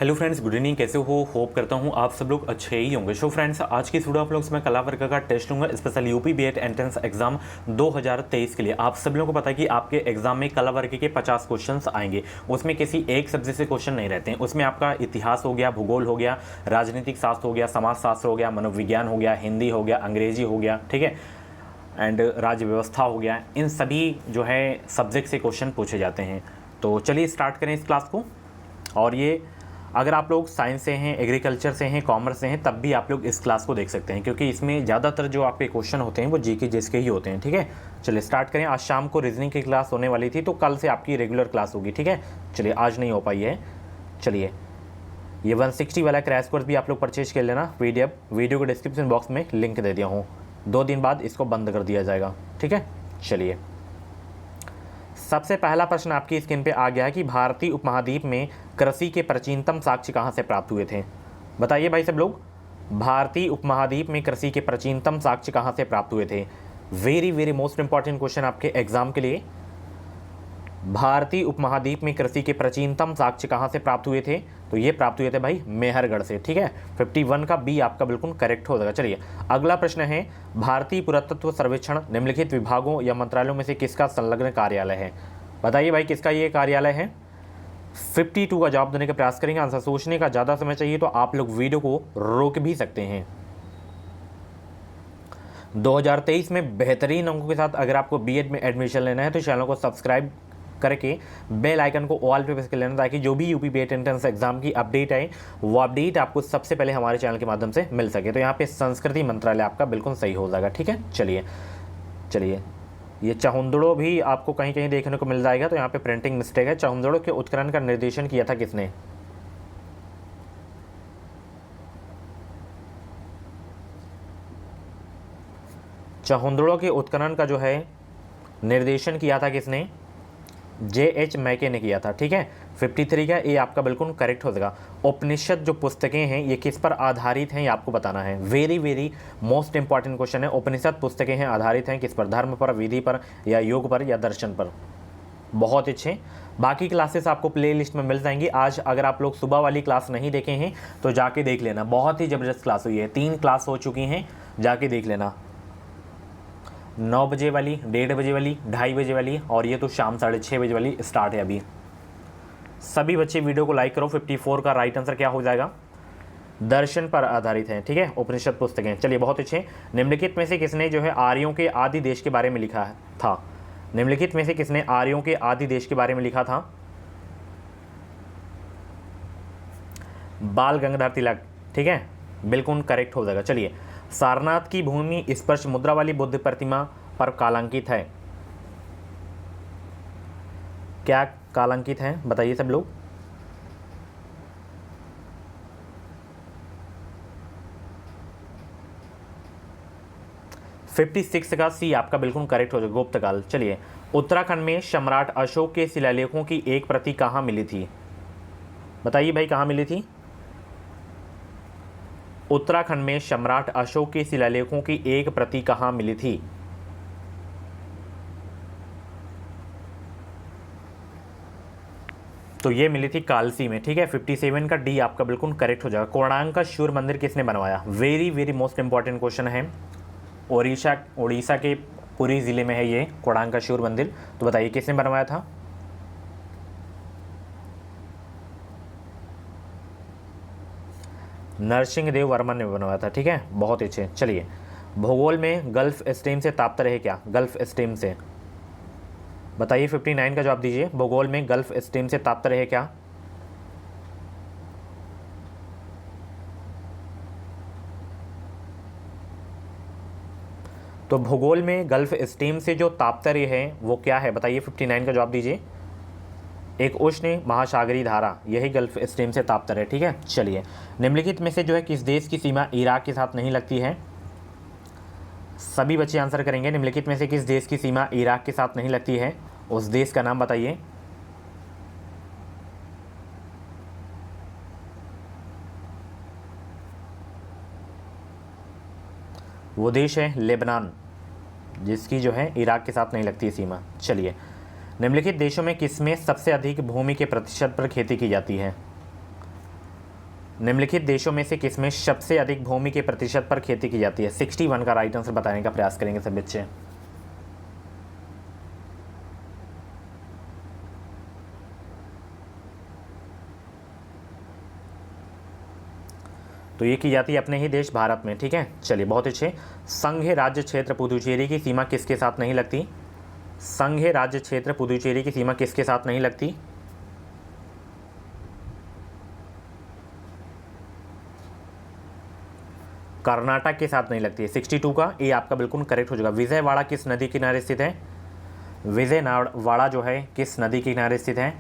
Hello friends, good evening. कैसे हो? Hope करता हूँ आप सब लोग अच्छे ही होंगे। सो फ्रेंड्स, आज की वीडियो आप लोग से मैं कला वर्ग का टेस्ट लूंगा, special UP BEd entrance exam 2023 के लिए। आप सब लोगों को पता है कि आपके एग्जाम में कला वर्ग के 50 क्वेश्चंस आएंगे। उसमें किसी एक सब्जेक्ट से क्वेश्चन नहीं रहते हैं। उसमें आपका इतिहास हो गया, भूगोल हो गया, राजनीतिक शास्त्र हो गया, समाज शास्त्र हो गया, मनोविज्ञान हो गया, हिंदी हो गया, अंग्रेजी हो गया, ठीक है, एंड राज्य व्यवस्था हो गया। इन सभी जो है सब्जेक्ट से क्वेश्चन पूछे जाते हैं। तो चलिए स्टार्ट करें इस क्लास को। और ये अगर आप लोग साइंस से हैं, एग्रीकल्चर से हैं, कॉमर्स से हैं, तब भी आप लोग इस क्लास को देख सकते हैं, क्योंकि इसमें ज़्यादातर जो आपके क्वेश्चन होते हैं वो जीके जिसके ही होते हैं। ठीक है, चलिए स्टार्ट करें। आज शाम को रीजनिंग की क्लास होने वाली थी, तो कल से आपकी रेगुलर क्लास होगी। ठीक है, चलिए आज नहीं हो पाई है। चलिए, ये 160 वाला क्रैश कोर्स भी आप लोग परचेज कर लेना। वीडियो को डिस्क्रिप्शन बॉक्स में लिंक दे दिया हूँ। 2 दिन बाद इसको बंद कर दिया जाएगा। ठीक है, चलिए सबसे पहला प्रश्न आपकी स्क्रीन पे आ गया है कि भारतीय उपमहाद्वीप में कृषि के प्राचीनतम साक्ष्य कहाँ से प्राप्त हुए थे? बताइए भाई सब लोग, भारतीय उपमहाद्वीप में कृषि के प्राचीनतम साक्ष्य कहाँ से प्राप्त हुए थे? Very very most important question आपके एग्जाम के लिए। भारतीय उपमहाद्वीप में कृषि के प्राचीनतम साक्ष्य कहाँ से प्राप्त हुए थे? तो ये प्राप्त हुए थे भाई मेहरगढ़ से। ठीक है, 51 का बी आपका बिल्कुल करेक्ट हो जाएगा। चलिए अगला प्रश्न है, भारतीय पुरातत्व सर्वेक्षण निम्नलिखित विभागों या मंत्रालयों में से किसका संलग्न कार्यालय है? बताइए भाई किसका ये कार्यालय है? 52 का जवाब देने का प्रयास करेंगे। आंसर सोचने का ज़्यादा समय चाहिए तो आप लोग वीडियो को रोक भी सकते हैं। 2023 में बेहतरीन अंकों के साथ अगर आपको बीएड में एडमिशन लेना है तो चैनल को सब्सक्राइब करके बेल आइकन को ऑल पे प्रेस कर लेना, ताकि जो भी यूपी बीएड एंट्रेंस एग्जाम की अपडेट आए वो अपडेट आपको सबसे पहले हमारे चैनल के माध्यम से मिल सके। तो यहाँ पे संस्कृति मंत्रालय आपका बिल्कुल सही हो जाएगा। ठीक है, चलिए ये चहुंदड़ो भी आपको कहीं कहीं देखने को मिल जाएगा, तो यहाँ पे प्रिंटिंग मिस्टेक है। चहुंदड़ो के उत्खनन का निर्देशन किया था किसने? चहुंदड़ो के उत्खनन का जो है निर्देशन किया था किसने? J.H. मैके ने किया था। ठीक है, 53 का ए आपका बिल्कुल करेक्ट हो जाएगा। उपनिषद जो पुस्तकें हैं ये किस पर आधारित हैं, ये आपको बताना है। Very very most important question है। उपनिषद पुस्तकें हैं आधारित हैं किस पर? धर्म पर, विधि पर, या योग पर, या दर्शन पर। बहुत अच्छे। बाकी क्लासेस आपको प्ले लिस्ट में मिल जाएंगी। आज अगर आप लोग सुबह वाली क्लास नहीं देखे हैं तो जाके देख लेना, बहुत ही ज़बरदस्त क्लास हुई है। 3 क्लास हो चुकी हैं, जाके देख लेना। 9 बजे वाली, 1:30 बजे वाली, 2:30 बजे वाली, और ये तो शाम 6:30 बजे वाली स्टार्ट है अभी। सभी बच्चे वीडियो को लाइक करो। 54 का राइट आंसर क्या हो जाएगा? दर्शन पर आधारित है। ठीक है, उपनिषद पुस्तकें। चलिए बहुत अच्छे। निम्नलिखित में से किसने जो है आर्यों के आदि देश के बारे में लिखा था? निम्नलिखित में से किसने आर्यों के आदि देश के बारे में लिखा था? बाल गंगाधर तिलक। ठीक है, बिल्कुल करेक्ट हो जाएगा। चलिए, सारनाथ की भूमि स्पर्श मुद्रा वाली बुद्ध प्रतिमा पर कालांकित है। क्या कालांकित है बताइए सब लोग। फिफ्टी 56 का सी आपका बिल्कुल करेक्ट हो जाएगा, गुप्तकाल। चलिए, उत्तराखंड में सम्राट अशोक के शिलालेखों की एक प्रति कहाँ मिली थी? बताइए भाई कहाँ मिली थी? उत्तराखंड में सम्राट अशोक के शिलालेखों की एक प्रति कहाँ मिली थी? तो ये मिली थी कालसी में। ठीक है, 57 का डी आपका बिल्कुल करेक्ट हो जाएगा। कोणार्क का सूर्य मंदिर किसने बनवाया? Very very most important question है। उड़ीसा के पुरी जिले में है ये कोणार्क का सूर्य मंदिर। तो बताइए किसने बनवाया था? नरसिंह वर्मन ने बनवाया था। ठीक है, बहुत अच्छे। चलिए, भूगोल में गल्फ स्ट्रीम से ताप्ता रहे क्या? गल्फ स्ट्रीम से बताइए। 59 का जवाब दीजिए। भूगोल में गल्फ स्ट्रीम से ताप्ता रहे क्या? तो भूगोल में गल्फ स्ट्रीम से जो ताप्तर्य है वो क्या है बताइए। 59 का जवाब दीजिए। एक उष्ण महासागरीय धारा, यही गल्फ स्ट्रीम से ताप्तर्य है। ठीक है, चलिए, निम्नलिखित में से जो है किस देश की सीमा इराक के साथ नहीं लगती है? सभी बच्चे आंसर करेंगे। निम्नलिखित में से किस देश की सीमा इराक के साथ नहीं लगती है? उस देश का नाम बताइए। वो देश है लेबनान, जिसकी जो है इराक के साथ नहीं लगती है सीमा। चलिए, निम्नलिखित देशों में किसमें सबसे अधिक भूमि के प्रतिशत पर खेती की जाती है? निम्नलिखित देशों में से किसमें सबसे अधिक भूमि के प्रतिशत पर खेती की जाती है? 61 का राइट आंसर बताने का प्रयास करेंगे सब बच्चे। तो ये की जाती है अपने ही देश भारत में, ठीक है। चलिए बहुत अच्छे। संघ राज्य क्षेत्र पुदुचेरी की सीमा किसके साथ नहीं लगती? संघ राज्य क्षेत्र पुदुचेरी की सीमा किसके साथ नहीं लगती? कर्नाटक के साथ नहीं लगती है। 62 का ए आपका बिल्कुल करेक्ट हो जाएगा। विजयवाड़ा किस नदी किनारे स्थित है? विजयवाड़ा जो है किस नदी के किनारे स्थित है?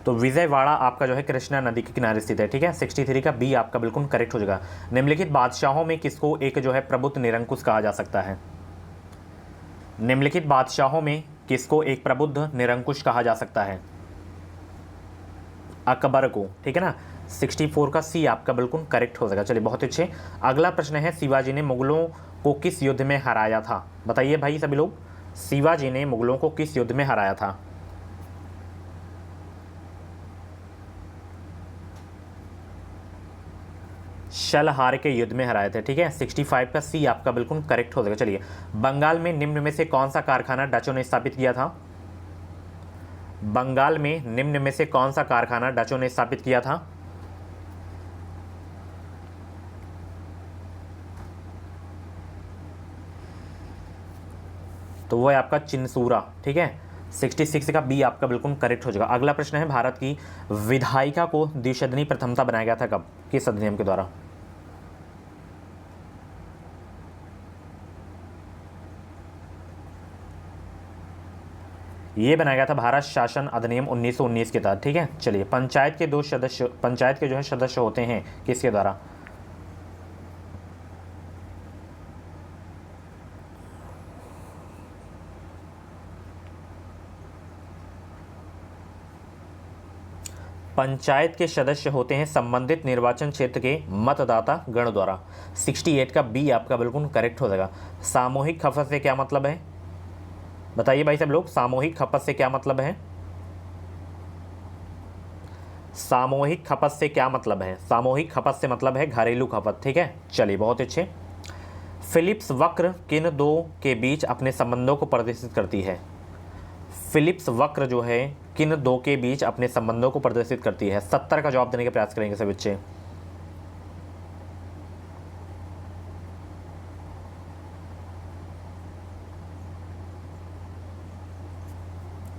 तो विजयवाड़ा आपका जो है कृष्णा नदी के किनारे स्थित है, ठीक है। 63 का बी आपका बिल्कुल करेक्ट हो जाएगा। निम्नलिखित बादशाहों में किसको एक जो है प्रबुद्ध निरंकुश कहा जा सकता है? निम्नलिखित बादशाहों में किसको एक प्रबुद्ध निरंकुश कहा जा सकता है? अकबर को, ठीक है ना। 64 का सी आपका बिल्कुल करेक्ट हो जाएगा। चलिए बहुत अच्छे। अगला प्रश्न है, शिवाजी ने मुगलों को किस युद्ध में हराया था? बताइए भाई सभी लोग, शिवाजी ने मुगलों को किस युद्ध में हराया था? शलहार के युद्ध में हराए थे, ठीक है। 65 का सी आपका बिल्कुल करेक्ट हो जाएगा। चलिए, बंगाल में निम्न में से कौन सा कारखाना डचों ने स्थापित किया था? बंगाल में निम्न में से कौन सा कारखाना डचों ने स्थापित किया था? तो वो है आपका चिंसूरा, ठीक है। 66 का बी आपका बिल्कुल करेक्ट हो जाएगा। अगला प्रश्न है, भारत की विधायिका को द्विसदनी प्रथमता बनाया गया था कब, किस अधिनियम के द्वारा? ये बनाया गया था भारत शासन अधिनियम 1919 के तहत, ठीक है। चलिए, पंचायत के जो है सदस्य होते हैं किसके द्वारा? पंचायत के सदस्य होते हैं संबंधित निर्वाचन क्षेत्र के मतदाता गण द्वारा। 68 का बी आपका बिल्कुल करेक्ट हो जाएगा। सामूहिक खपत से क्या मतलब है? बताइए भाई सब लोग, सामूहिक खपत से क्या मतलब है? सामूहिक खपत से क्या मतलब है? सामूहिक खपत से मतलब है घरेलू खपत, ठीक है। चलिए बहुत अच्छे। फिलिप्स वक्र किन दो के बीच अपने संबंधों को प्रदर्शित करती है? फिलिप्स वक्र जो है किन दो के बीच अपने संबंधों को प्रदर्शित करती है? 70 का जवाब देने का प्रयास करेंगे सभी बच्चे।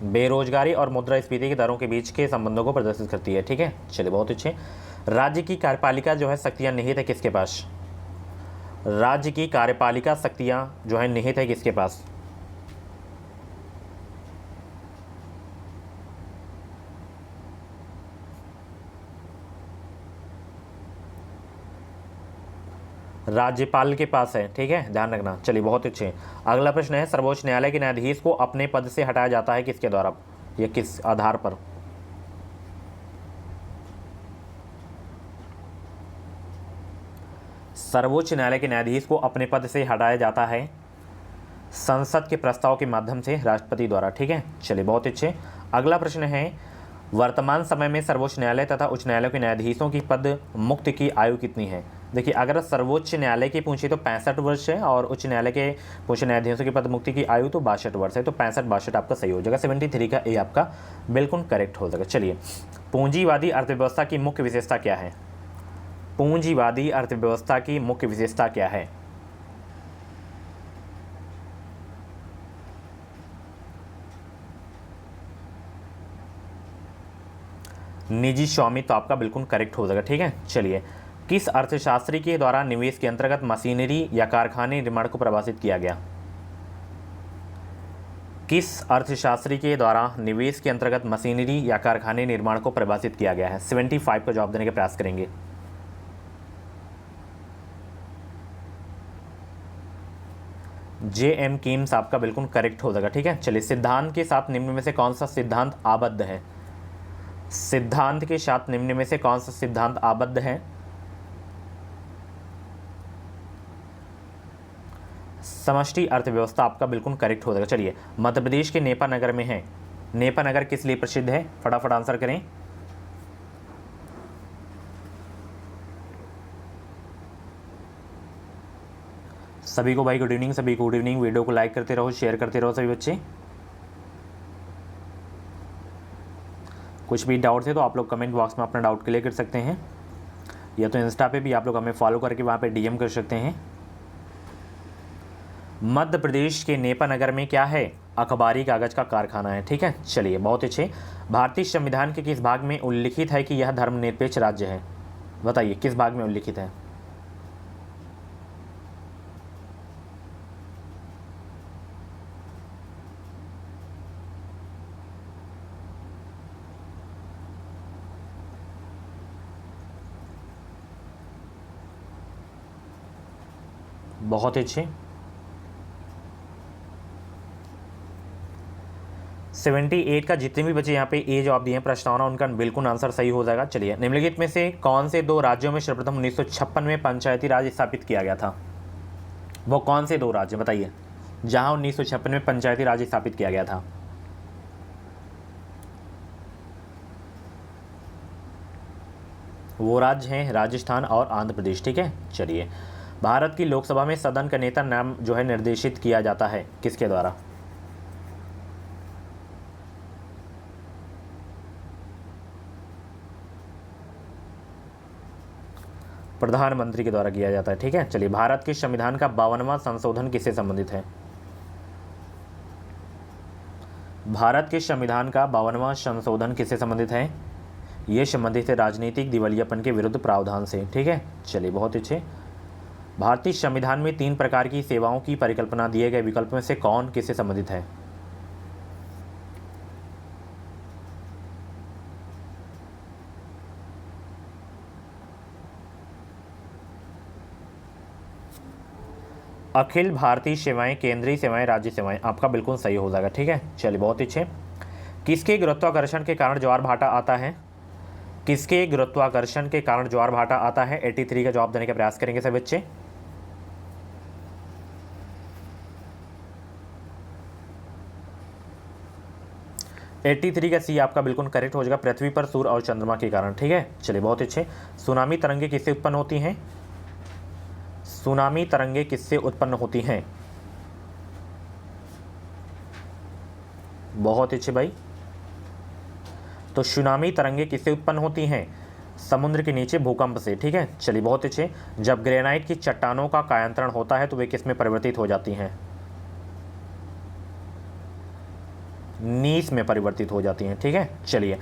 बेरोजगारी और मुद्रास्फीति की दरों के बीच के संबंधों को प्रदर्शित करती है, ठीक है। चलिए बहुत अच्छे। राज्य की कार्यपालिका जो है शक्तियां निहित है किसके पास? राज्य की कार्यपालिका शक्तियां जो है निहित है किसके पास? राज्यपाल के पास है, ठीक है, ध्यान रखना। चलिए बहुत अच्छे। अगला प्रश्न है, सर्वोच्च न्यायालय के न्यायाधीश को अपने पद से हटाया जाता है किसके द्वारा, या किस आधार पर? सर्वोच्च न्यायालय के न्यायाधीश को अपने पद से हटाया जाता है संसद के प्रस्ताव के माध्यम से, राष्ट्रपति द्वारा, ठीक है। चलिए बहुत अच्छे। अगला प्रश्न है, वर्तमान समय में सर्वोच्च न्यायालय तथा उच्च न्यायालय के न्यायाधीशों की पद मुक्ति की आयु कितनी है? देखिए, अगर सर्वोच्च न्यायालय की पूछे तो 65 वर्ष है, और उच्च न्यायालय के पूछे न्यायाधीशों की पद मुक्ति की आयु तो 62 वर्ष है। तो 65-62 आपका सही हो जाएगा। 73 का ए आपका बिल्कुल करेक्ट हो जाएगा। चलिए, पूंजीवादी अर्थव्यवस्था की मुख्य विशेषता क्या है? पूंजीवादी अर्थव्यवस्था की मुख्य विशेषता क्या है? निजी स्वामित्व आपका बिल्कुल करेक्ट हो जाएगा, ठीक है। चलिए, किस अर्थशास्त्री के द्वारा निवेश के अंतर्गत मशीनरी या कारखाने निर्माण को परिभाषित किया गया? किस अर्थशास्त्री के द्वारा निवेश के अंतर्गत मशीनरी या कारखाने निर्माण को परिभाषित किया गया है? 75 का जवाब देने का प्रयास करेंगे। J.M. कीम्स आपका बिल्कुल करेक्ट हो जाएगा, ठीक है। चलिए, सिद्धांत के साथ निम्न में से कौन सा सिद्धांत आबद्ध है? सिद्धांत के साथ निम्न में से कौन सा सिद्धांत आबद्ध है? समष्टि अर्थव्यवस्था आपका बिल्कुल करेक्ट हो जाएगा। चलिए, मध्य प्रदेश के नेपा नगर में है नेपा नगर किस लिए प्रसिद्ध है? फटाफट आंसर करें। सभी को भाई गुड इवनिंग, सभी गुड इवनिंग। वीडियो को लाइक करते रहो, शेयर करते रहो सभी बच्चे। कुछ भी डाउट है तो आप लोग कमेंट बॉक्स में अपना डाउट क्लियर कर सकते हैं, या तो इंस्टा पे भी आप लोग हमें फॉलो करके वहाँ पे डीएम कर सकते हैं। मध्य प्रदेश के नेपा नगर में क्या है? अखबारी कागज का कारखाना है। ठीक है, चलिए बहुत अच्छे। भारतीय संविधान के किस भाग में उल्लिखित है कि यह धर्मनिरपेक्ष राज्य है? बताइए किस भाग में उल्लिखित है? बहुत अच्छे। 78 का जितने भी बच्चे यहाँ पे ए जवाब दिए हैं प्रस्तावना, उनका बिल्कुल आंसर सही हो जाएगा। चलिए, निम्नलिखित में से कौन से दो राज्यों में सर्वप्रथम 1956 में पंचायती राज स्थापित किया गया था? वो कौन से दो राज्य बताइए जहां 1956 में पंचायती राज स्थापित किया गया था? वो राज्य हैं राजस्थान और आंध्र प्रदेश। ठीक है, चलिए। भारत की लोकसभा में सदन का नेता नाम जो है निर्देशित किया जाता है किसके द्वारा? प्रधानमंत्री के द्वारा किया जाता है। ठीक है, चलिए। भारत के संविधान का 52वां संशोधन किससे संबंधित है? भारत के संविधान का 52वां संशोधन किससे संबंधित है? ये संबंधित है राजनीतिक दिवालियापन के विरुद्ध प्रावधान से। ठीक है, चलिए बहुत अच्छे। भारतीय संविधान में 3 प्रकार की सेवाओं की परिकल्पना दिए गए विकल्प में से कौन किससे संबंधित है? अखिल भारतीय सेवाएं, केंद्रीय सेवाएं, राज्य सेवाएं। आपका बिल्कुल सही हो जाएगा। ठीक है, चलिए बहुत अच्छे। किसके गुरुत्वाकर्षण के कारण ज्वार भाटा आता है? किसके गुरुत्वाकर्षण के कारण ज्वार भाटा आता है? 83 का जवाब देने का प्रयास करेंगे सभी बच्चे। एट्टी थ्री का सी आपका बिल्कुल करेक्ट हो जाएगा। पृथ्वी पर सूर्य और चंद्रमा के कारण। ठीक है, चलिए बहुत अच्छे। सुनामी तरंगे किससे उत्पन्न होती हैं? सुनामी तरंगे किससे उत्पन्न होती हैं? बहुत अच्छे भाई। तो सुनामी तरंगे किससे उत्पन्न होती हैं? समुद्र के नीचे भूकंप से। ठीक है, चलिए बहुत अच्छे। जब ग्रेनाइट की चट्टानों का कायांतरण होता है तो वे किस में परिवर्तित हो जाती हैं? नीस में परिवर्तित हो जाती हैं। ठीक है, चलिए।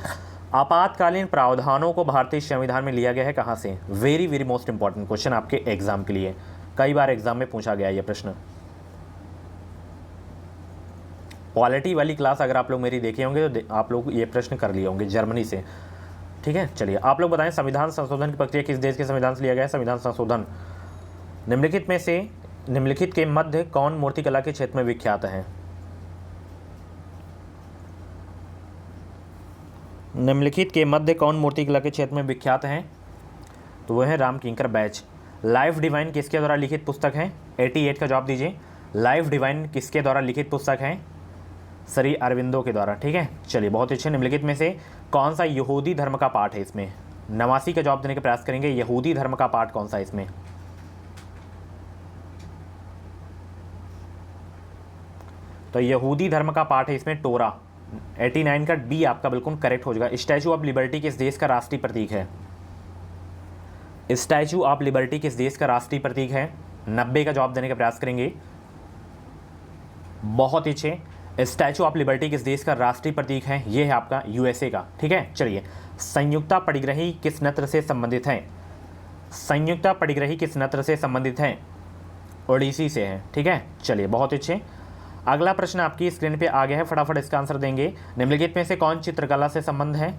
आपातकालीन प्रावधानों को भारतीय संविधान में लिया गया है कहां से? Very very most important question आपके एग्जाम के लिए, कई बार एग्जाम में पूछा गया ये प्रश्न। क्वालिटी वाली क्लास अगर आप लोग मेरी देखे होंगे तो आप लोग ये प्रश्न कर लिए होंगे जर्मनी से। ठीक है, चलिए। आप लोग बताएं संविधान संशोधन की प्रक्रिया किस देश के संविधान से लिया गया है? संविधान संशोधन निम्नलिखित में से निम्नलिखित के मध्य कौन मूर्तिकला के क्षेत्र में विख्यात है? निम्नलिखित के मध्य कौन मूर्तिकला के क्षेत्र में विख्यात हैं? तो वह है रामकिंकर बैच। लाइफ डिवाइन किसके द्वारा लिखित पुस्तक है? 88 का जवाब दीजिए। लाइफ डिवाइन किसके द्वारा लिखित पुस्तक है? श्री अरविंदो के द्वारा। ठीक है, चलिए बहुत अच्छे। निम्नलिखित में से कौन सा यहूदी धर्म का पाठ है इसमें? 89 का जवाब देने का प्रयास करेंगे। यहूदी धर्म का पाठ कौन सा है इसमें? तो यहूदी धर्म का पाठ है इसमें टोरा। 89 का डी आपका बिल्कुल करेक्ट हो जाएगा। स्टैचू ऑफ लिबर्टी किस देश का राष्ट्रीय प्रतीक है? स्टैचू ऑफ लिबर्टी किस देश का राष्ट्रीय प्रतीक है? 90 का जवाब देने का प्रयास करेंगे। बहुत अच्छे। स्टैचू ऑफ लिबर्टी किस देश का राष्ट्रीय प्रतीक है? ये है आपका यूएसए का। ठीक है, चलिए। संयुक्ता परिग्रही किस नत्र से संबंधित है? संयुक्ता परिग्रही किस नत्र से संबंधित है? ओडिसी से है। ठीक है, चलिए बहुत अच्छे। अगला प्रश्न आपकी स्क्रीन पे आ गया है, फटाफट इसका आंसर देंगे। निम्नलिखित में से कौन चित्रकला से संबंध है?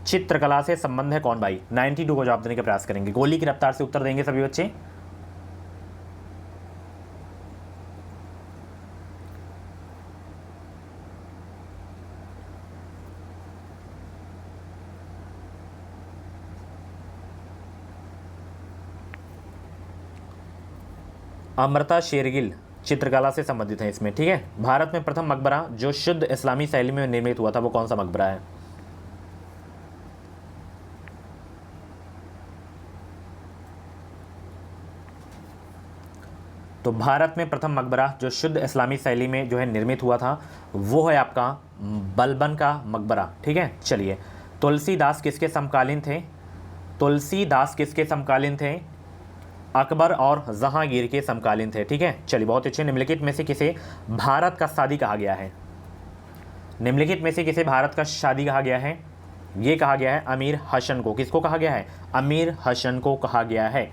चित्रकला से संबंध है कौन भाई? 92 को जवाब देने का प्रयास करेंगे। गोली की रफ्तार से उत्तर देंगे सभी बच्चे। अमृता शेरगिल चित्रकला से संबंधित हैं इसमें, ठीक है। भारत में प्रथम मकबरा जो शुद्ध इस्लामी शैली में निर्मित हुआ था वो कौन सा मकबरा है? तो भारत में प्रथम मकबरा जो शुद्ध इस्लामी शैली में जो है निर्मित हुआ था वो है आपका बलबन का मकबरा, ठीक है। चलिए, तुलसीदास किसके समकालीन थे? तुलसीदास किसके समकालीन थे? अकबर और जहांगीर के समकालीन थे, ठीक है। चलिए, बहुत अच्छे। निम्नलिखित में से किसे भारत का शादी कहा गया है? निम्नलिखित में से किसे भारत का शादी कहा गया है? ये कहा गया है अमीर हसन को। किसको कहा गया है? अमीर हसन को कहा गया है।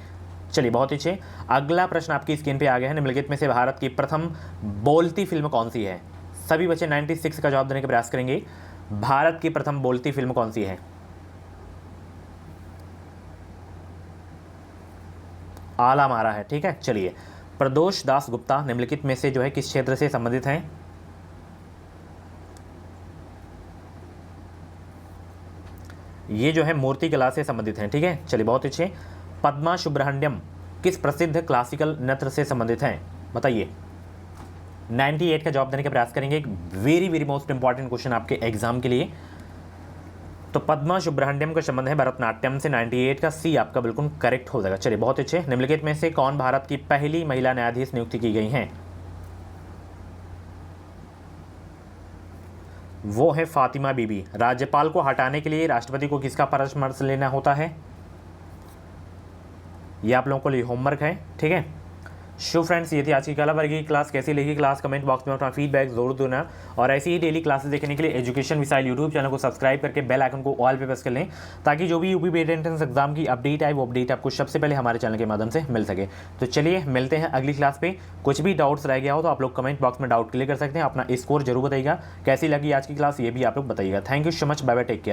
चलिए, बहुत अच्छे। अगला प्रश्न आपकी स्क्रीन पे आ गया है। निम्नलिखित में से भारत की प्रथम बोलती फिल्म कौन सी है? सभी बच्चे 96 का जवाब देने का प्रयास करेंगे। भारत की प्रथम बोलती फिल्म कौन सी है? आला मारा है, ठीक है। चलिए, प्रदोष दास गुप्ता निम्नलिखित में से जो है किस क्षेत्र से संबंधित हैं? ये जो है मूर्ति कला से संबंधित हैं, ठीक है। चलिए, बहुत अच्छे। पद्मा सुब्रह्मण्यम किस प्रसिद्ध क्लासिकल नृत्य से संबंधित हैं? बताइए। 98 का जवाब देने का प्रयास करेंगे। एक वेरी मोस्ट इंपॉर्टेंट क्वेश्चन आपके एग्जाम के लिए। तो पद्मा सुब्रह्मण्यम का संबंध है भरतनाट्यम से। 98 का सी आपका बिल्कुल करेक्ट हो जाएगा। चलिए, बहुत अच्छे। निम्नलिखित में से कौन भारत की पहली महिला न्यायाधीश नियुक्ति की गई हैं? वो है फातिमा बीबी। राज्यपाल को हटाने के लिए राष्ट्रपति को किसका परामर्श लेना होता है? ये आप लोगों को लिए होमवर्क है, ठीक है। शो फ्रेंड्स, ये थी आज की कला वर्ग की क्लास। कैसी लगी क्लास? कमेंट बॉक्स में अपना फीडबैक जरूर देना। और ऐसी ही डेली क्लासेस देखने के लिए एजुकेशन मिसाइल यूट्यूब चैनल को सब्सक्राइब करके बेल आइकन को ऑल पे प्रेस कर लें, ताकि जो भी यूपी बीएड एंट्रेंस एग्जाम की अपडेट आए वो अपडेट आपको सबसे पहले हमारे चैनल के माध्यम से मिल सके। तो चलिए, मिलते हैं अगली क्लास पे। कुछ भी डाउट्स रह गया हो तो आप लोग कमेंट बॉक्स में डाउट क्लियर कर सकते हैं। अपना स्कोर जरूर बताइएगा। कैसी लगी आज की क्लास ये भी आप लोग बताइएगा। Thank you so much. Bye bye, take care.